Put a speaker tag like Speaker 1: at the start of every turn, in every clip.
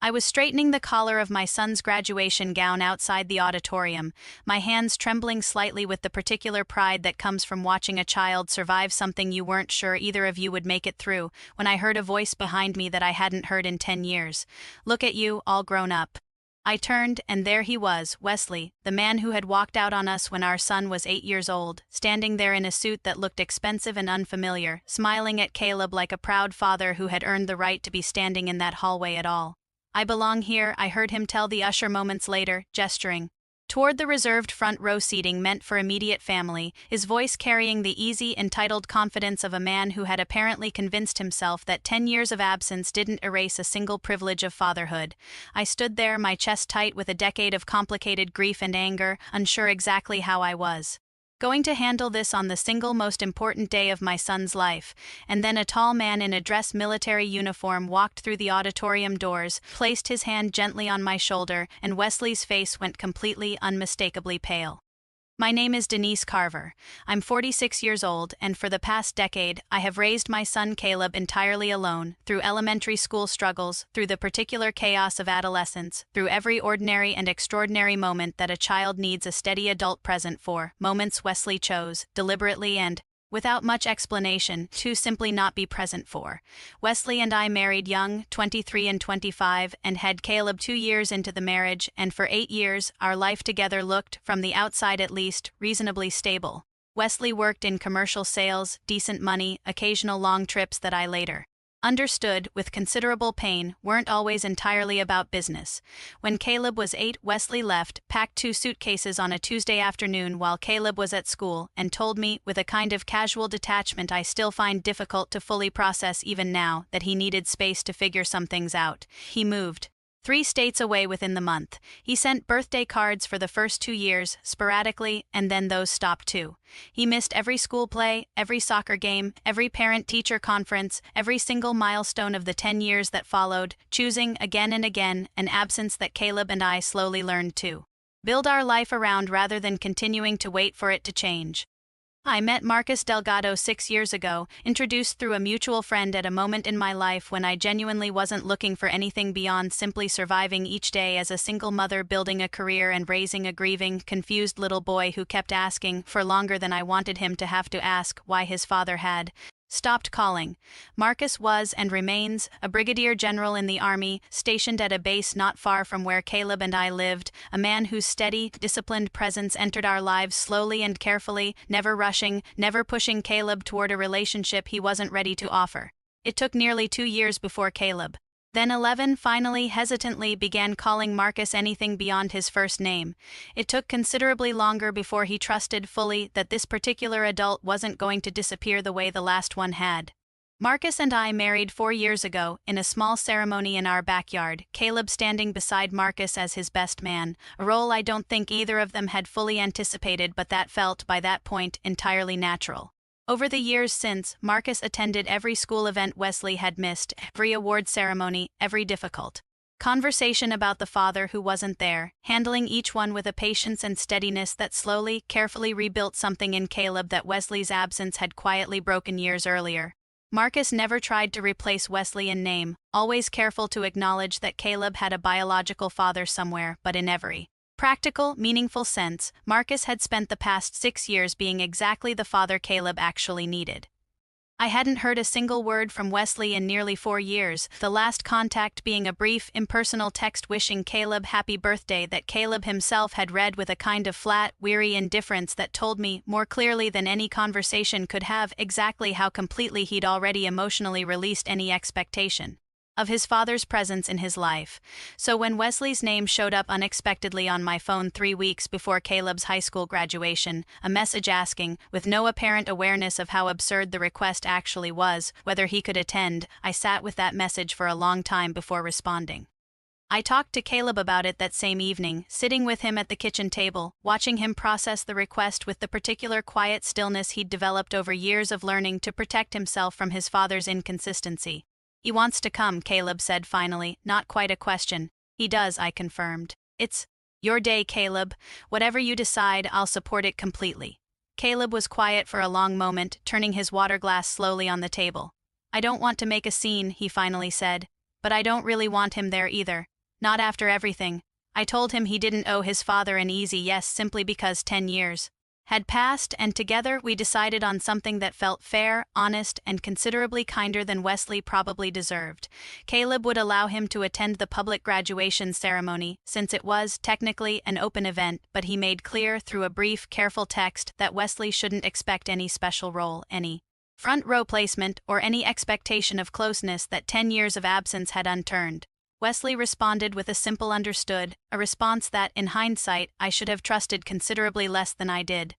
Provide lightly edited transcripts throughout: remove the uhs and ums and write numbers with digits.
Speaker 1: I was straightening the collar of my son's graduation gown outside the auditorium, my hands trembling slightly with the particular pride that comes from watching a child survive something you weren't sure either of you would make it through, when I heard a voice behind me that I hadn't heard in 10 years. "Look at you, all grown up." I turned, and there he was, Wesley, the man who had walked out on us when our son was 8 years old, standing there in a suit that looked expensive and unfamiliar, smiling at Caleb like a proud father who had earned the right to be standing in that hallway at all. "I belong here," I heard him tell the usher moments later, gesturing toward the reserved front row seating meant for immediate family, his voice carrying the easy, entitled confidence of a man who had apparently convinced himself that 10 years of absence didn't erase a single privilege of fatherhood. I stood there, my chest tight with a decade of complicated grief and anger, unsure exactly how I was going to handle this on the single most important day of my son's life. And then a tall man in a dress military uniform walked through the auditorium doors, placed his hand gently on my shoulder, and Wesley's face went completely, unmistakably pale. "My name is Denise Carver. I'm 46 years old, and for the past decade, I have raised my son Caleb entirely alone, through elementary school struggles, through the particular chaos of adolescence, through every ordinary and extraordinary moment that a child needs a steady adult present for, moments Wesley chose, deliberately and without much explanation, to simply not be present for. Wesley and I married young, 23 and 25, and had Caleb 2 years into the marriage, and for 8 years, our life together looked, from the outside at least, reasonably stable. Wesley worked in commercial sales, decent money, occasional long trips that I later understood, with considerable pain, weren't always entirely about business. When Caleb was 8, Wesley left, packed 2 suitcases on a Tuesday afternoon while Caleb was at school, and told me, with a kind of casual detachment I still find difficult to fully process even now, that he needed space to figure some things out. He moved 3 states away within the month. He sent birthday cards for the first 2 years, sporadically, and then those stopped too. He missed every school play, every soccer game, every parent-teacher conference, every single milestone of the 10 years that followed, choosing, again and again, an absence that Caleb and I slowly learned to build our life around rather than continuing to wait for it to change. I met Marcus Delgado 6 years ago, introduced through a mutual friend at a moment in my life when I genuinely wasn't looking for anything beyond simply surviving each day as a single mother, building a career and raising a grieving, confused little boy who kept asking, for longer than I wanted him to have to ask, why his father had stopped calling. Marcus was, and remains, a Brigadier General in the Army, stationed at a base not far from where Caleb and I lived, a man whose steady, disciplined presence entered our lives slowly and carefully, never rushing, never pushing Caleb toward a relationship he wasn't ready to offer. It took nearly 2 years before Caleb, then 11, finally, hesitantly began calling Marcus anything beyond his first name. It took considerably longer before he trusted fully that this particular adult wasn't going to disappear the way the last one had. Marcus and I married 4 years ago, in a small ceremony in our backyard, Caleb standing beside Marcus as his best man, a role I don't think either of them had fully anticipated but that felt, by that point, entirely natural. Over the years since, Marcus attended every school event Wesley had missed, every award ceremony, every difficult conversation about the father who wasn't there, handling each one with a patience and steadiness that slowly, carefully rebuilt something in Caleb that Wesley's absence had quietly broken years earlier. Marcus never tried to replace Wesley in name, always careful to acknowledge that Caleb had a biological father somewhere, but in every practical, meaningful sense, Marcus had spent the past 6 years being exactly the father Caleb actually needed. I hadn't heard a single word from Wesley in nearly 4 years, the last contact being a brief, impersonal text wishing Caleb happy birthday that Caleb himself had read with a kind of flat, weary indifference that told me, more clearly than any conversation could have, exactly how completely he'd already emotionally released any expectation of his father's presence in his life. So when Wesley's name showed up unexpectedly on my phone 3 weeks before Caleb's high school graduation, a message asking, with no apparent awareness of how absurd the request actually was, whether he could attend, I sat with that message for a long time before responding. I talked to Caleb about it that same evening, sitting with him at the kitchen table, watching him process the request with the particular quiet stillness he'd developed over years of learning to protect himself from his father's inconsistency. "He wants to come," Caleb said finally, not quite a question. "He does," I confirmed. "It's your day, Caleb. Whatever you decide, I'll support it completely." Caleb was quiet for a long moment, turning his water glass slowly on the table. "I don't want to make a scene," he finally said. "But I don't really want him there either. Not after everything. I told him he didn't owe his father an easy yes simply because 10 years had passed, and together we decided on something that felt fair, honest, and considerably kinder than Wesley probably deserved. Caleb would allow him to attend the public graduation ceremony, since it was, technically, an open event, but he made clear, through a brief, careful text, that Wesley shouldn't expect any special role, any front row placement, or any expectation of closeness that 10 years of absence had unturned. Wesley responded with a simple understood, a response that, in hindsight, I should have trusted considerably less than I did.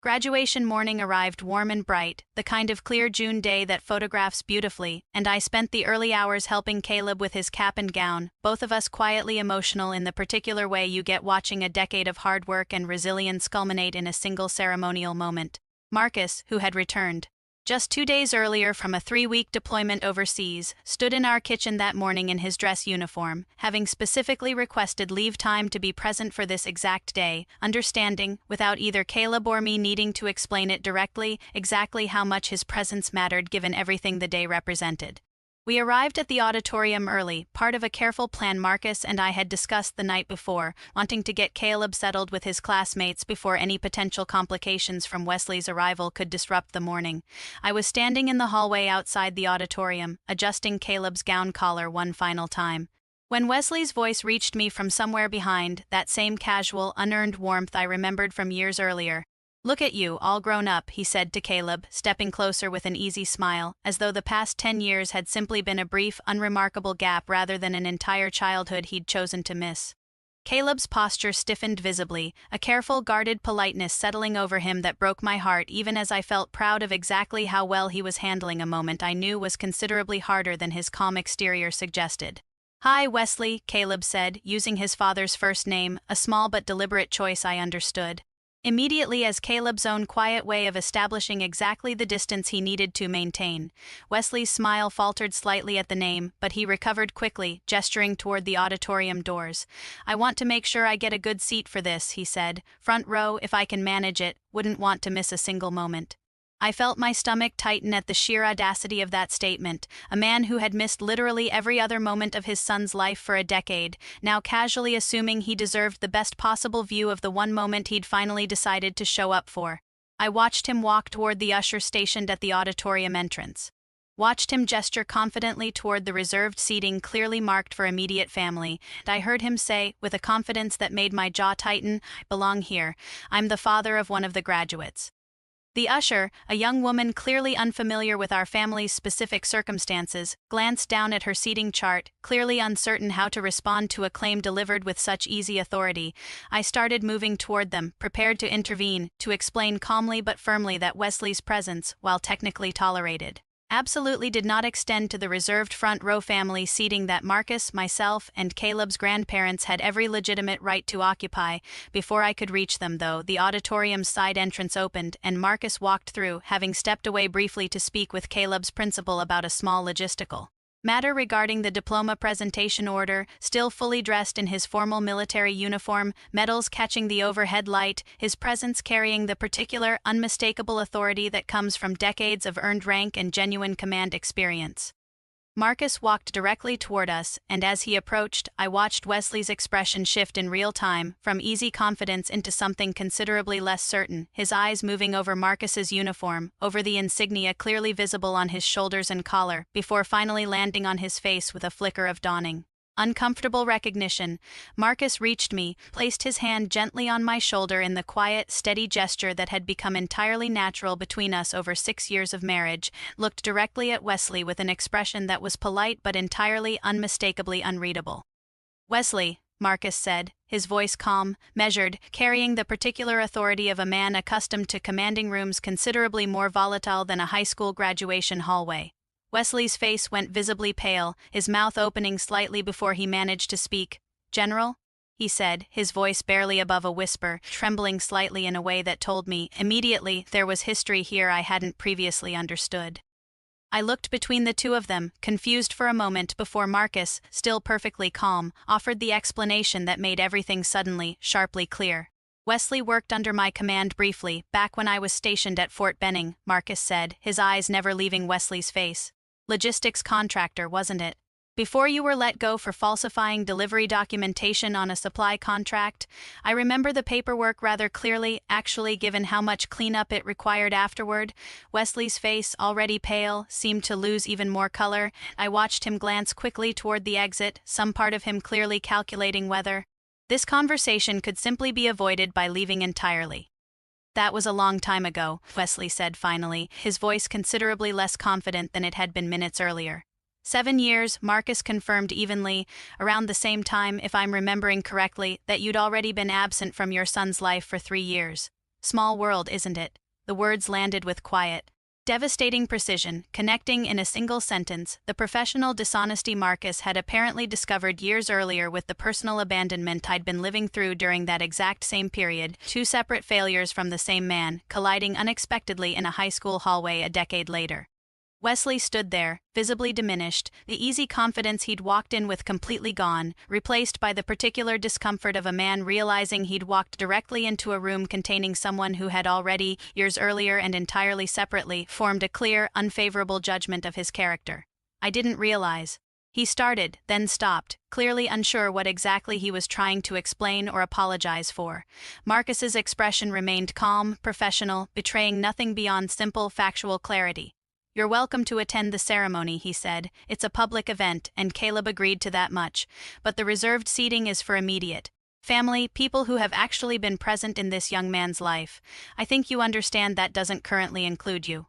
Speaker 1: Graduation morning arrived warm and bright, the kind of clear June day that photographs beautifully, and I spent the early hours helping Caleb with his cap and gown, both of us quietly emotional in the particular way you get watching a decade of hard work and resilience culminate in a single ceremonial moment. Marcus, who had returned just 2 days earlier from a 3-week deployment overseas, stood in our kitchen that morning in his dress uniform, having specifically requested leave time to be present for this exact day, understanding, without either Caleb or me needing to explain it directly, exactly how much his presence mattered given everything the day represented. We arrived at the auditorium early, part of a careful plan Marcus and I had discussed the night before, wanting to get Caleb settled with his classmates before any potential complications from Wesley's arrival could disrupt the morning. I was standing in the hallway outside the auditorium, adjusting Caleb's gown collar one final time, when Wesley's voice reached me from somewhere behind, that same casual, unearned warmth I remembered from years earlier. "Look at you, all grown up," he said to Caleb, stepping closer with an easy smile, as though the past 10 years had simply been a brief, unremarkable gap rather than an entire childhood he'd chosen to miss. Caleb's posture stiffened visibly, a careful, guarded politeness settling over him that broke my heart even as I felt proud of exactly how well he was handling a moment I knew was considerably harder than his calm exterior suggested. "Hi, Wesley," Caleb said, using his father's first name, a small but deliberate choice I understood. Immediately as Caleb's own quiet way of establishing exactly the distance he needed to maintain. Wesley's smile faltered slightly at the name, but he recovered quickly, gesturing toward the auditorium doors. "I want to make sure I get a good seat for this," he said. "Front row, if I can manage it, wouldn't want to miss a single moment." I felt my stomach tighten at the sheer audacity of that statement. A man who had missed literally every other moment of his son's life for a decade, now casually assuming he deserved the best possible view of the one moment he'd finally decided to show up for. I watched him walk toward the usher stationed at the auditorium entrance. Watched him gesture confidently toward the reserved seating clearly marked for immediate family, and I heard him say, with a confidence that made my jaw tighten, "I belong here. I'm the father of one of the graduates." The usher, a young woman clearly unfamiliar with our family's specific circumstances, glanced down at her seating chart, clearly uncertain how to respond to a claim delivered with such easy authority. I started moving toward them, prepared to intervene, to explain calmly but firmly that Wesley's presence, while technically tolerated, absolutely did not extend to the reserved front row family seating that Marcus, myself, and Caleb's grandparents had every legitimate right to occupy. Before I could reach them, though, the auditorium's side entrance opened, and Marcus walked through, having stepped away briefly to speak with Caleb's principal about a small logistical matter regarding the diploma presentation order. Still fully dressed in his formal military uniform, medals catching the overhead light, his presence carrying the particular, unmistakable authority that comes from decades of earned rank and genuine command experience. Marcus walked directly toward us, and as he approached, I watched Wesley's expression shift in real time, from easy confidence into something considerably less certain, his eyes moving over Marcus's uniform, over the insignia clearly visible on his shoulders and collar, before finally landing on his face with a flicker of dawning uncomfortable recognition. Marcus reached me, placed his hand gently on my shoulder in the quiet, steady gesture that had become entirely natural between us over 6 years of marriage, looked directly at Wesley with an expression that was polite but entirely unmistakably unreadable. "Wesley," Marcus said, his voice calm, measured, carrying the particular authority of a man accustomed to commanding rooms considerably more volatile than a high school graduation hallway. Wesley's face went visibly pale, his mouth opening slightly before he managed to speak. "General?" he said, his voice barely above a whisper, trembling slightly in a way that told me, immediately, there was history here I hadn't previously understood. I looked between the two of them, confused for a moment before Marcus, still perfectly calm, offered the explanation that made everything suddenly, sharply clear. "Wesley worked under my command briefly, back when I was stationed at Fort Benning," Marcus said, his eyes never leaving Wesley's face. "Logistics contractor, wasn't it?" Before you were let go for falsifying delivery documentation on a supply contract, I remember the paperwork rather clearly, actually, given how much cleanup it required afterward. Wesley's face, already pale, seemed to lose even more color. I watched him glance quickly toward the exit, some part of him clearly calculating whether this conversation could simply be avoided by leaving entirely. "That was a long time ago," Wesley said finally, his voice considerably less confident than it had been minutes earlier. 7 years, Marcus confirmed evenly, around the same time, if I'm remembering correctly, that you'd already been absent from your son's life for 3 years. Small world, isn't it? The words landed with quiet, devastating precision, connecting in a single sentence the professional dishonesty Marcus had apparently discovered years earlier with the personal abandonment I'd been living through during that exact same period, 2 separate failures from the same man, colliding unexpectedly in a high school hallway a decade later. Wesley stood there, visibly diminished, the easy confidence he'd walked in with completely gone, replaced by the particular discomfort of a man realizing he'd walked directly into a room containing someone who had already, years earlier and entirely separately, formed a clear, unfavorable judgment of his character. "I didn't realize." He started, then stopped, clearly unsure what exactly he was trying to explain or apologize for. Marcus's expression remained calm, professional, betraying nothing beyond simple, factual clarity. "You're welcome to attend the ceremony," he said. "It's a public event, and Caleb agreed to that much. But the reserved seating is for immediate family, people who have actually been present in this young man's life. I think you understand that doesn't currently include you."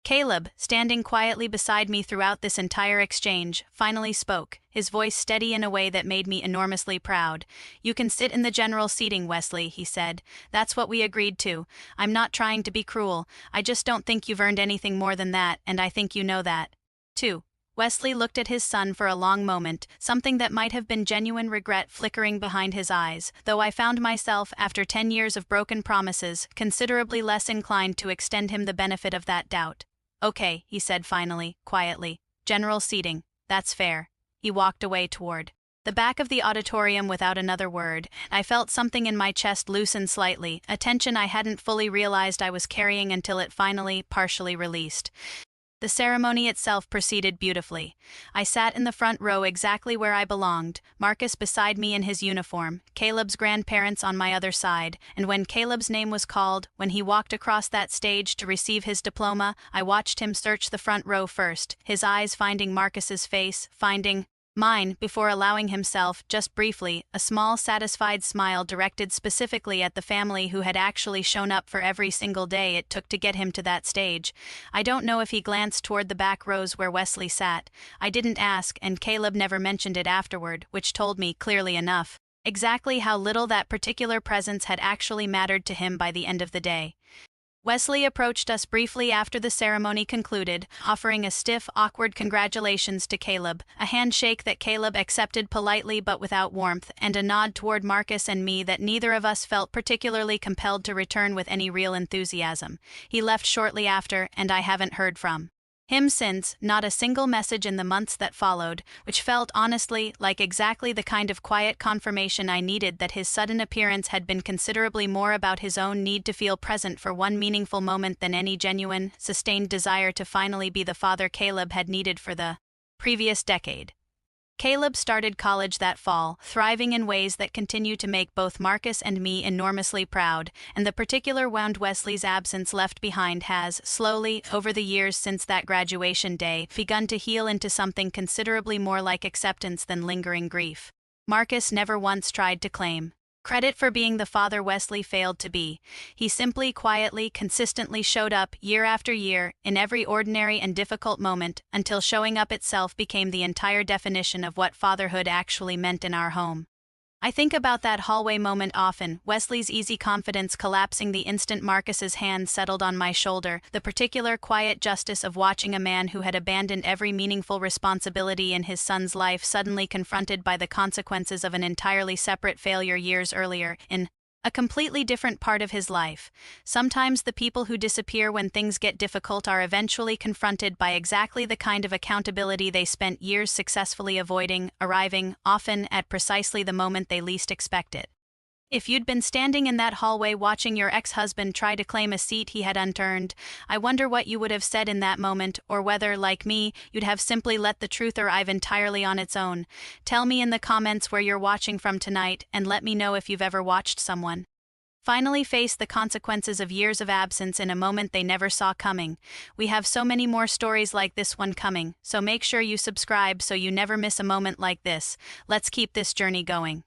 Speaker 1: Caleb, standing quietly beside me throughout this entire exchange, finally spoke, his voice steady in a way that made me enormously proud. "You can sit in the general seating, Wesley," he said. "That's what we agreed to. I'm not trying to be cruel. I just don't think you've earned anything more than that, and I think you know that, too." Wesley looked at his son for a long moment, something that might have been genuine regret flickering behind his eyes, though I found myself, after 10 years of broken promises, considerably less inclined to extend him the benefit of that doubt. "Okay," he said finally, quietly. "General seating. That's fair." He walked away toward the back of the auditorium without another word. I felt something in my chest loosen slightly, a tension I hadn't fully realized I was carrying until it finally, partially released. The ceremony itself proceeded beautifully. I sat in the front row exactly where I belonged, Marcus beside me in his uniform, Caleb's grandparents on my other side, and when Caleb's name was called, when he walked across that stage to receive his diploma, I watched him search the front row first, his eyes finding Marcus's face, finding mine, before allowing himself, just briefly, a small satisfied smile directed specifically at the family who had actually shown up for every single day it took to get him to that stage. I don't know if he glanced toward the back rows where Wesley sat. I didn't ask, and Caleb never mentioned it afterward, which told me, clearly enough, exactly how little that particular presence had actually mattered to him by the end of the day. Wesley approached us briefly after the ceremony concluded, offering a stiff, awkward congratulations to Caleb, a handshake that Caleb accepted politely but without warmth, and a nod toward Marcus and me that neither of us felt particularly compelled to return with any real enthusiasm. He left shortly after, and I haven't heard from him since, not a single message in the months that followed, which felt, honestly, like exactly the kind of quiet confirmation I needed that his sudden appearance had been considerably more about his own need to feel present for one meaningful moment than any genuine, sustained desire to finally be the father Caleb had needed for the previous decade. Caleb started college that fall, thriving in ways that continue to make both Marcus and me enormously proud, and the particular wound Wesley's absence left behind has, slowly, over the years since that graduation day, begun to heal into something considerably more like acceptance than lingering grief. Marcus never once tried to claim credit for being the father Wesley failed to be. He simply, quietly, consistently showed up, year after year, in every ordinary and difficult moment, until showing up itself became the entire definition of what fatherhood actually meant in our home. I think about that hallway moment often, Wesley's easy confidence collapsing the instant Marcus's hand settled on my shoulder, the particular quiet justice of watching a man who had abandoned every meaningful responsibility in his son's life suddenly confronted by the consequences of an entirely separate failure years earlier, in a completely different part of his life. Sometimes the people who disappear when things get difficult are eventually confronted by exactly the kind of accountability they spent years successfully avoiding, arriving, often, at precisely the moment they least expect it. If you'd been standing in that hallway watching your ex-husband try to claim a seat he had unearned, I wonder what you would have said in that moment, or whether, like me, you'd have simply let the truth arrive entirely on its own. Tell me in the comments where you're watching from tonight, and let me know if you've ever watched someone finally face the consequences of years of absence in a moment they never saw coming. We have so many more stories like this one coming, so make sure you subscribe so you never miss a moment like this. Let's keep this journey going.